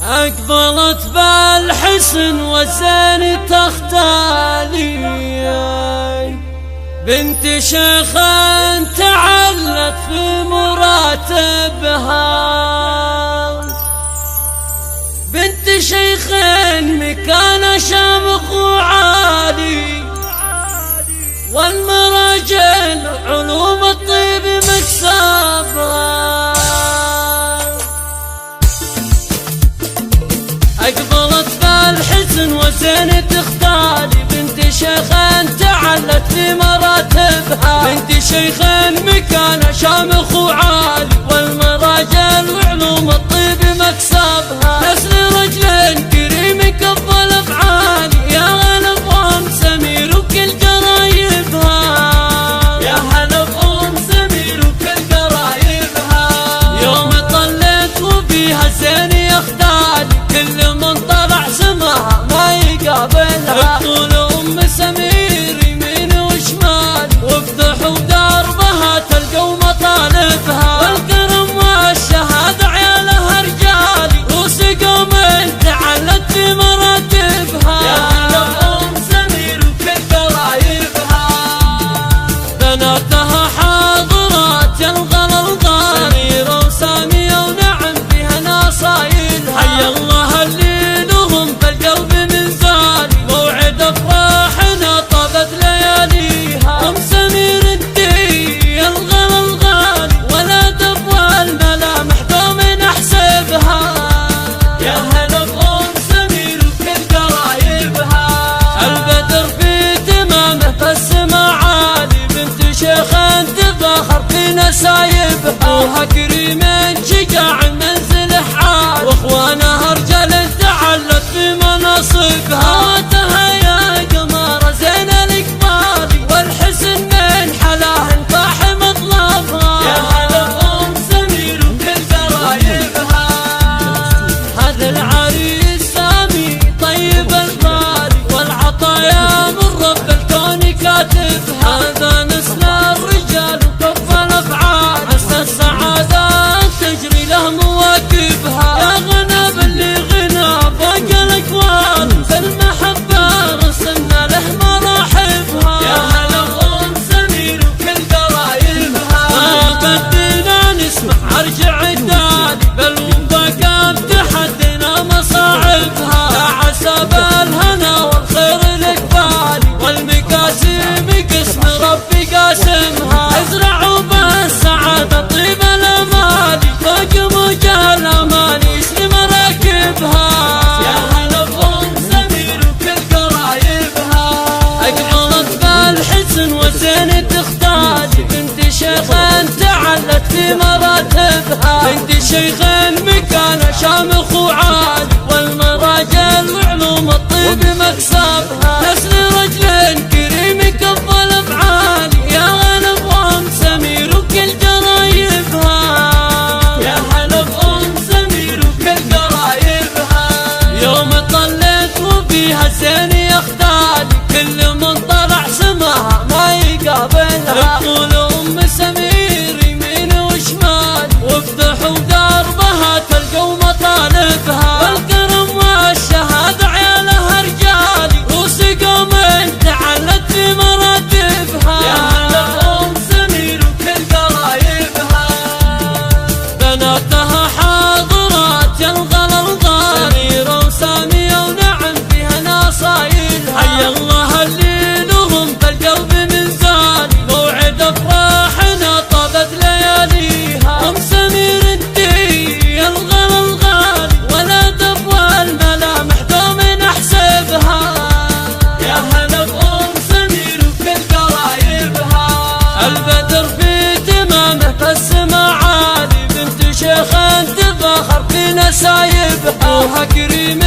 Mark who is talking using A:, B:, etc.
A: أقبلت بالحسن والزين تختالي، بنت شيخ تعلت في مراتبها، بنت شيخ مكان شامخ وعالي، والمراجل علوم الطيب مكسبها. أقبلت بالحزن وزين تختالي، بنت شيخ تعلت في مراتبها، بنت شيخ مكان شامخ وعالي، والمراجل وعلوم الطيب مكسبها. نسل رجل كريم كفل افعالي، يا هلا بأم سمير وكل قرايبها، يا هلا بأم سمير وكل قرايبها. يوم طلت وفيها الزين يختالي، كل من طلع سمها ما يقابلها. بطول ام سمير يمين وشمال، وافضحوا دربها تلقوا مطالبها، والكرم والشهاده عيالها رجالي، وسقوا من تعلت في مراتبها. يا هلا بأم سمير وكل قرايبها، بناتها حاضرات يلغى الغالي، سميرة وسامية ونعم فيها نصايدها. حي الله اللي لهم في القلب من زالي، موعد افراحنا طابت لياليها. ام سمير انتي يلغى الغالي، ولا تبغى الملامح دوم نحسبها. يا هلا بأم سمير وكل قرايبها، البدر في تمامه فالسما عالي، بنت شيخ تفخر في نسايبها. ابوها كريم شجاع منزله عالي، واخوانها رجال تعلت في مناصبها. واتها يا قمر زين الاقبال، والحسن من حلاه انفاح مطلبها. يا هلا بأم سمير وكل قرايبها، هذا العريس سامي طيب البال، والعطايا من رب الكون كاتبها. هذا نسل الرجال وكف الافعال، عسى السعاده تجري له مواكبها. يا غنى باللي غنى فوق الاكوان، بالمحبه رسمنا له مراحبها. يا هلا بأم سمير وكل قرايبها، ما بدينا نسمع ارجع الدالي، بل وبقى بتحدينا مصاعبها. يا عسى بالهنا والخير الاقبالي، والمقاسم قسم ربي قاسمها. ازرعوا بالسعاده طيب الامالي، فوق موجه الاماني يسلم راكبها. يا هلا بأم سمير وكل قرايبها، اقبلت بالحزن والزين تختالي، بنت شيخ تعلت في مراتبها، بنت شيخ مكان شامخ وعالي، والمراجل وعلوم الطيب مكسبها. نسل رجل كريم كفل افعالي، يا هلا بأم سمير وكل قرايبها، يا هلا بأم سمير وكل قرايبها. يوم طلت وفيها الزين يختالي، كل من طلع سمها ما يقابلها. بطول ام سمير يمين وشمال، وافضحوا دربها تلقوا مطالبها، والكرم والشهاده عيالها رجالي، وسقوا من تعلت في مراتبها. يا هلا بأم سمير وكل قرايبها، بناتها حاضرات يلغى الغالي، سميرة وسامية ونعم فيها نصايدها. حي الله اللي لهم في القلب من زالي، موعد افراحنا طابت لياليها. ام سمير انتي يلغى الغالي، ولا تبغى الملامح دوم نحسبها. يا هلا بأم سمير وكل قرايبها، البدر في تمامه فالسما عالي، بنت شيخ تفخر في نسايبها. ابوها كريم